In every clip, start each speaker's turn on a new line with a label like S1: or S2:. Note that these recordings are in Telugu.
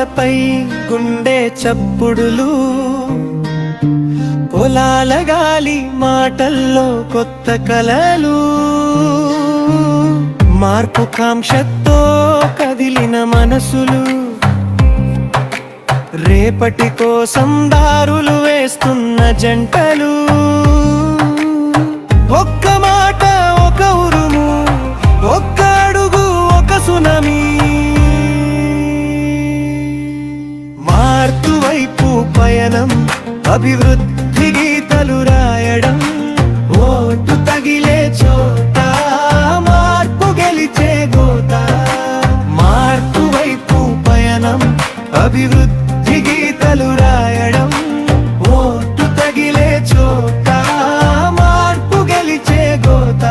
S1: పాదాలపై గుండె చప్పుడులు, పొలాల గాలి మాటల్లో కొత్త కలలు, మార్పు కాంక్షతో కదిలిన మనసులు, రేపటి కోసం దారులు వేస్తున్న జంటలు. ఒక్క మాట ఒక ఉరుము, ఒక్క అడుగు ఒక సునామీ, మార్పు వైపు పయనం, అభివృద్ధి గీతలు రాయడం. ఓటు తగిలే చోట మార్పు గెలిచే గోత, మార్పు వైపు పయనం, అభివృద్ధి గీతలు రాయడం. ఓటు తగిలే చోట మార్పు గెలిచే గోత.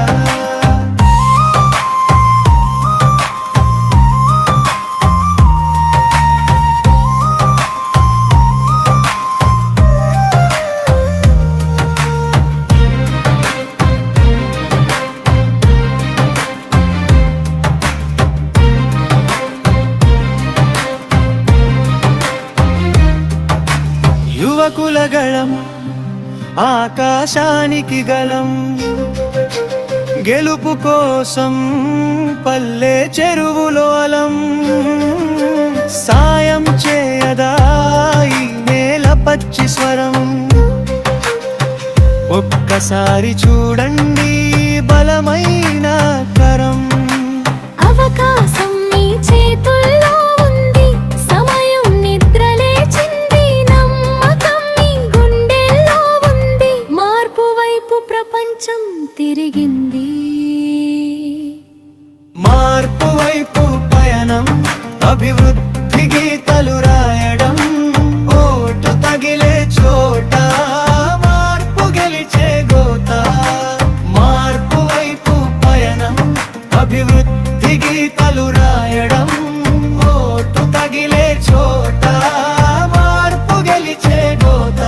S1: యువకుల గళం, ఆకాశానికి గలం, గెలుపు కోసం పల్లె చెరువులో అలం. సాయం చేయదా ఈ నేల పచ్చి స్వరం, ఒక్కసారి చూడండి బలమైన కరం.
S2: అవకాశం మీ చేతుల్లో ఉంది, సమయం నిద్ర లేచింది, నమ్మకం మీ గుండెల్లో ఉంది. మార్పు వైపు ప్రపంచం తిరిగింది,
S1: మార్పు వైపు పయనం, అభివృద్ధి గీతలు రాయడం. ఓటు తగిలే చోట మార్పు గెలిచే గోత, మార్పు వైపు పయనం, అభివృద్ధి గీతలు రాయడం. ఓటు తగిలే చోట మార్పు గెలిచే గోత.